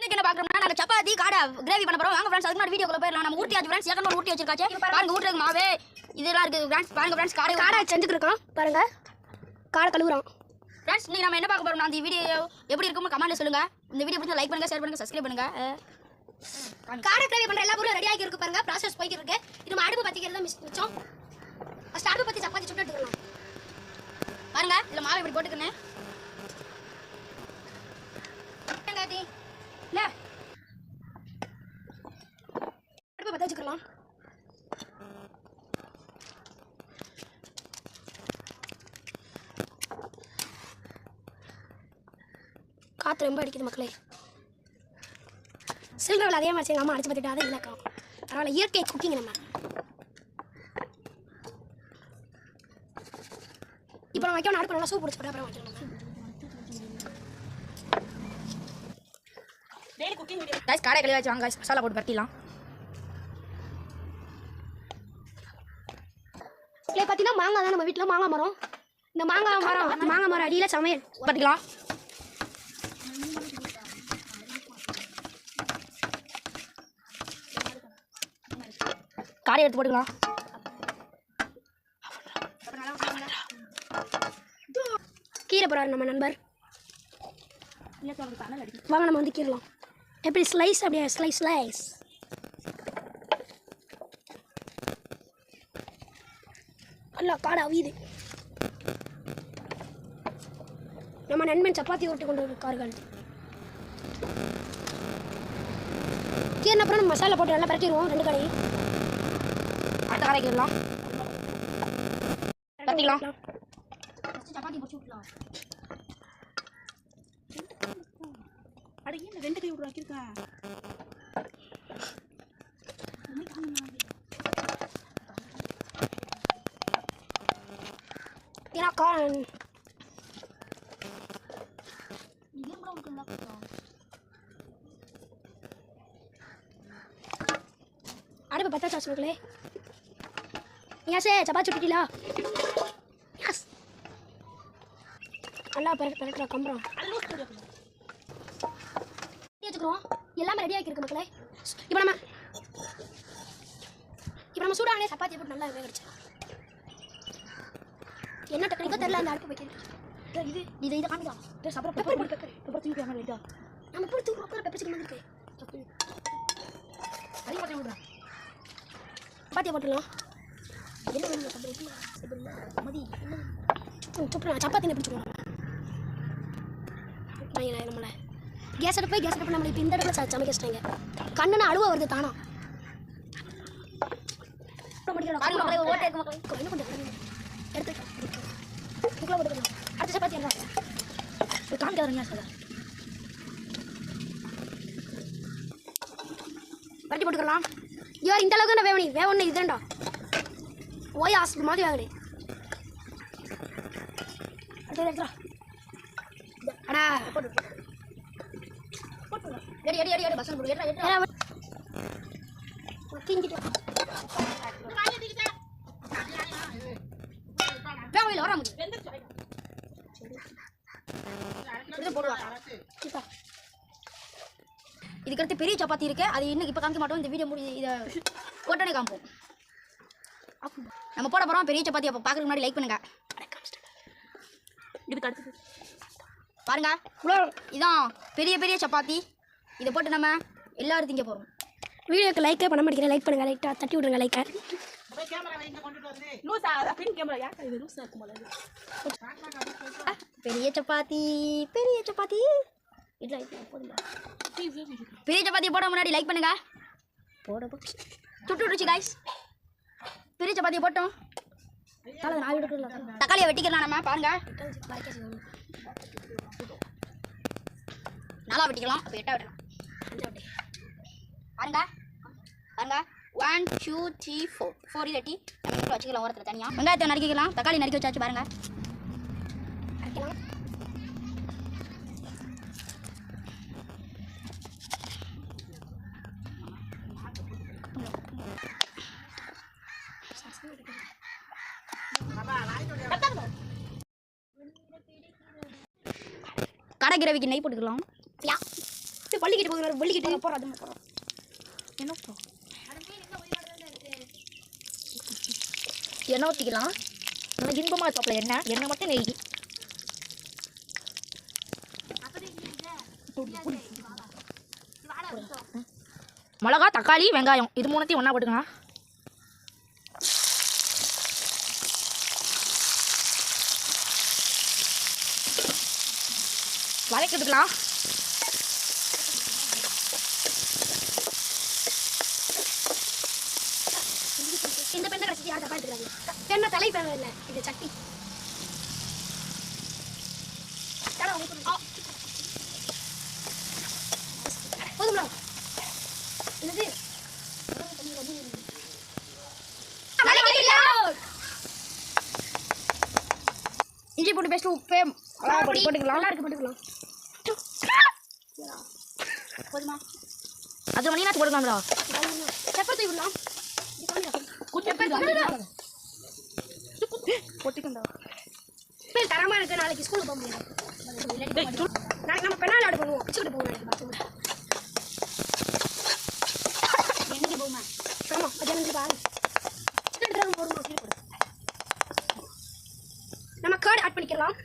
இன்னைக்கு என்ன பார்க்கறோம்னா நாங்க சப்பாத்தி காடை கிரேவி பண்ண போறோம். வாங்க फ्रेंड्स அதுக்கு முன்னாடி வீடியோக்குள்ள போயிரலாம். நம்ம ஊர்த்தியாச்சு फ्रेंड्स ஏகனோட ஊர்த்தி வச்சிருக்காச்சே. பாருங்க ஊர்றதுக்கு மாவே இதெல்லாம் இருக்கு फ्रेंड्स. பாருங்க फ्रेंड्स காடை செஞ்சுட்டு இருக்கோம். பாருங்க காடை கழுவுறோம். फ्रेंड्स நீ நம்ம என்ன பார்க்க போறோம்னா இந்த வீடியோ எப்படி இருக்கும்னு கமெண்ட்ல சொல்லுங்க. இந்த வீடியோ பிடிச்சா லைக் பண்ணுங்க, ஷேர் பண்ணுங்க, சப்ஸ்கிரைப் பண்ணுங்க. காடை கிரேவி பண்ற எல்லா பொருளும் ரெடி ஆகி இருக்கு பாருங்க. process போயிட்டு இருக்கு. இது நம்ம அடுப்பு பத்திக்கிறது மிச்சம். ஃபர்ஸ்ட் அடுப்பு பத்தி சப்பாத்தி சுட்டு எடுத்துக்கலாம். பாருங்க இதுல மாவு இப்படி போட்டுக்கணும். வெங்காயத்தி இல்ல அடுப்பு பத்த வச்சுக்கலாம். காற்று ரொம்ப அடிக்குது மக்களே. சிலிண்டரில் அதே மாதிரி எங்கள் அம்மா அடிச்சு பார்த்துட்டு அதை இல்லைக்கா பரவாயில்ல, இயற்கை குக்கிங். நம்ம இப்போ நம்ம வைக்க அடுப்பு நல்லா சூப் பிடிச்சி போட்டு அப்புறம் வைக்கணும். गाइस காடை கழுவி வச்சு வாங்க गाइस மசாலா போட்டு பரட்டிடலாம். இங்கே பார்த்தீங்கன்னா மாங்காய் தான், நம்ம வீட்டில் மாங்காய் மரம். இந்த மாங்காய் மரம் அடியில் சமையல் பட்டிக்கலாம். காடை எடுத்து போட்டுக்கலாம். கீரை போறாரு நம்ம நண்பர். வாங்க நம்ம வந்து கீரலாம். எப்படி ஸ்லைஸ் அப்படியே ஸ்லைஸ் நல்லா காடை அவியுது. நம்ம நண்பன் சப்பாத்தி ஓட்டு கொண்டு இருக்கார்கள். கீரன அப்புறம் நம்ம மசாலா போட்டு நல்லா பரட்டிடுவோம். ரெண்டு கடை அடுத்த கடை கீரலாம் பரட்டிக்கலாம். சப்பாத்தி போட்டு விடலாம். அடங்கி ரெண்டு கை விடுறா இருக்கா. ஏனா கான் அடுப்பு பத்த சாஸ் மக்களே. यहाँ சப்பாத்தி சுட்டிட்டீங்களா? यस நல்லா பரட்டுற கம்பரம் வச்சுக்கிறோம். எல்லாமே ரெடி ஆகிருக்கு மக்களே. இப்போ நம்ம சூடானே சப்பாத்தி போட்டு நல்லா வேகடிச்சு. என்ன டெக்னிக்கோ தெரியல அந்த அடுப்பு வைக்கிறது. இதை காமிக்கா அப்புறம் பெப்பர் தூக்கி லைட்டா நம்ம எப்படி தூக்கி உட்கார பெப்பர் சிக்கன் வந்துருக்கு. அதையும் போட்டு விடுறேன். சப்பாத்தியை போட்டுடலாம். என்ன வேணும் மதி சுட்டுறேன். சப்பாத்தி பிடிச்சிடுவோம். நம்மளை கேஸ் அடுப்பு நம்மளை இப்போ இந்த இடத்துல சமைக்க வச்சிட்டாங்க. கண்ணுனா அழுவ வருது தானா. அடுத்த சப்பாத்தி என்ன காமிக்காதீங்க சார். வட்டி போட்டுக்கலாம். ஐயோ இந்த அளவுக்கு தான் வேவணி இதுண்டா ஓய் ஹாஸ்பிட்டல் மாதிரி வாங்கினேன். அடா எடி பசங்க போடு எடா கிங்கிட்டு வேலையில வர முடியும். இதுக்கடுத்து பெரிய சப்பாத்தி இருக்கு. அது இன்னும் இப்போ காமிக்க மாட்டோம். இந்த வீடியோ முடிஞ்சு இதை போட்டோன்னே காமிப்போம். நம்ம போட போகிறோம் பெரிய சப்பாத்தி. அப்போ பார்க்குறதுக்கு முன்னாடி லைக் பண்ணுங்க. இதுக்கு அடுத்து பாருங்க இதான் பெரிய சப்பாத்தி. இதை போட்டு நம்ம எல்லாரும் திங்க போகிறோம். வீடியோக்கு லைக்கே பண்ண மாட்டேங்கிறேன். லைக் பண்ணுங்கள், லைட்டாக தட்டி விடுங்க லைக்கை. பெரிய சப்பாத்தி போட முன்னாடி லைக் பண்ணுங்க. சுட்டு விடுச்சு காய்ஸ். பெரிய சப்பாத்தியை போட்டோம். தக்காளியை வெட்டிக்கலாம் நம்ம. பாருங்க நல்லா வெட்டிக்கலாம். அப்போ 8 வெட்டலாம். பாருங்க 1 2 3 4 வெட்டி வச்சுக்கலாம் ஓரத்தில் தனியாக. வெங்காயத்தை நறுக்கிக்கலாம். தக்காளி நறுக்கி வச்சாச்சு பாருங்க. கடை கிரவிக்கு நெய் போட்டுக்கலாம். பள்ளிக்கிட்டு போகிறாரு பள்ளிக்கிட்டு போறாது என்ன எண்ணெய் ஊற்றிக்கலாம். நல்லா இன்பமாக சாப்பிடல எண்ணெய் மட்டும் நெய். மிளகா, தக்காளி, வெங்காயம் இது மூணுத்தையும் ஒன்றா போட்டுக்கலாம். வதக்கிட்டுக்கலாம். இந்த பெண்ணை கடைசி யார் தப்பா எடுத்துக்கிறாங்க. பெண்ணை தலை பெண்ண இல்லை இது சட்டி. போதுங்களா என்னது இஞ்சி போட்டு பேஸ்ட் உப்பு போட்டுக்கலாம். நல்லா இருக்கு போட்டுக்கலாம். போதுமா? அது மணி நேரத்துக்கு போட்டுக்கலாம்டா. பெப்பர் தூவி விடலாம். பேர் தரமா இருக்கு. நாளைக்கு ஸ்கூலுக்கு போக முடியாது. நாளைக்கு நம்ம பெண்ணால் ஆடு பண்ணுவோம். பிச்சுக்கிட்டு போவோம். என்னைக்கு போகுமா? ஆமா மத்தியானம் பாரு. நம்ம கேர்ட் ஆட் பண்ணிக்கலாம்.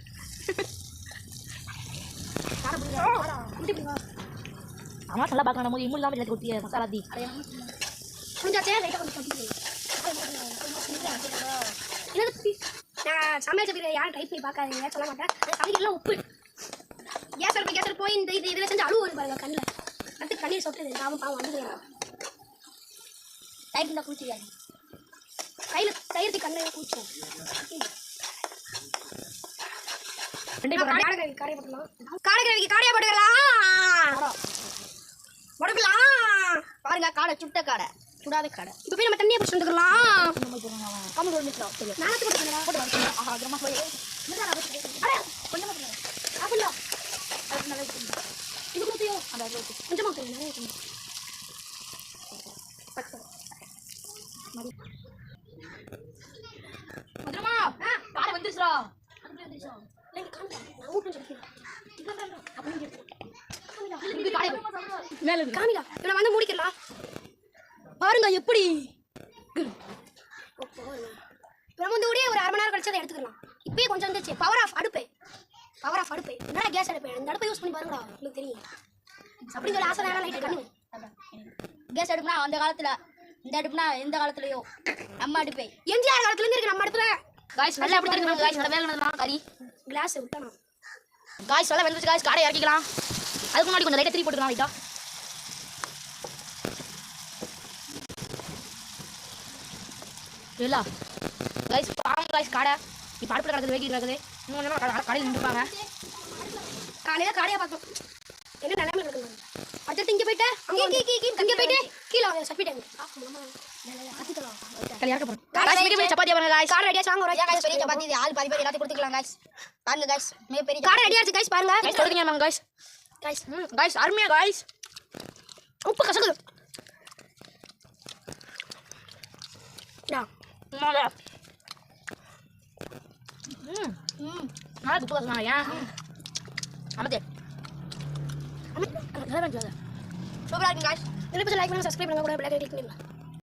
அம்மா நல்லா பார்க்கலாம். நம்ம இம்முள் இல்லாமல் எனக்கு ஊற்றி மசாலா தீ கொஞ்சம் நான் சமையல் வீடியோ யாரும் ட்ரை பண்ணி பார்க்காதீங்க சொல்ல மாட்டேன். சமைக்கலாம் உப்பு கேசர் போய் இந்த இதில் செஞ்சு அழுவு வரும் பாருங்க கண்ணில். அடுத்து கண்ணீர் சொட்டுது. பாவம் வந்துடுறேன். தயிர் இருந்தால் குளிச்சிக்காது. தயிர்த்தி கண்ணில் குளிச்சோம். காடையை போட்டுக்கலாம். காடையை போட்டுக்கலாம். பாருங்க காடை சுட்ட காடை சுடாத காடை. இப்போ போய் நம்ம தண்ணியை பிடிச்சி வந்துக்கலாம். முடிக்கலாம் பாருங்க எப்படி நம்ம வந்து ஒரு 1/2 மணி நேரம் கழிச்சு அதை எடுத்துக்கலாம். இப்பயே கொஞ்சம் வந்துச்சு. பவர் ஆஃப் அடுப்பு என்ன கேஸ் அடுப்பு. இந்த அடுப்பை யூஸ் பண்ணி பாருங்கடா உங்களுக்கு தெரியும். அப்படின்னு சொல்லி ஆசை வேணா லைட் கண்ணு. கேஸ் அடுப்புனா அந்த காலத்துல, இந்த அடுப்புனா எந்த காலத்துலயோ நம்ம அடுப்பே எம்ஜிஆர் காலத்துல இருந்து இருக்கு நம்ம அடுப்புல. காய்ஸ் நல்லா எப்படி தெரியுமா காய்ஸ் நல்லா வேகணும். கறி கிளாஸ் விட்டணும். காய்ஸ் நல்லா வெந்துச்சு. காய்ஸ் காடை இறக்கிக்கலாம். அதுக்கு முன்னாடி கொஞ்சம் லைட்டா திருப்பி போட்டுக்கலாம். லைட்டா இல்ல गाइस பாருங்க गाइस காடை இப்ப அடுப்புல கிடக்குது வேகிட்டு இருக்குது. இன்னும் கொஞ்சம் கடையில் நின்றுப்பாங்க. காலையில காடையா பார்த்தோம். என்ன நிலைமையில இருக்குது. அடுத்து இங்க போயிட்டு அங்க போயிட்டு கீழ வாங்க சப்பிட்டாங்க. கத்திக்கலாம். கல்யாண போறோம். गाइस மீடியம் சப்பாத்தி பாருங்க गाइस. காடை ரெடியா வாங்க. யா गाइस பெரிய சப்பாத்தி இது ஆள் பாதி எல்லாத்தையும் கொடுத்துக்கலாம் गाइस. பாருங்க गाइस மே பெரிய காடை ரெடியா இருக்கு गाइस பாருங்க. गाइस கொடுங்க வாங்க गाइस. गाइस அருமையா गाइस. உப்பு கசக்குது. டா நல்லா நல்லா உப்பு கசக்குனா யா அமதே நல்லா வந்து சூப்பரா இருக்கு गाइस. இந்த வீடியோ லைக் பண்ணுங்க, சப்ஸ்கிரைப் பண்ணுங்க, கூட பெல் ஐகானை கிளிக் பண்ணுங்க.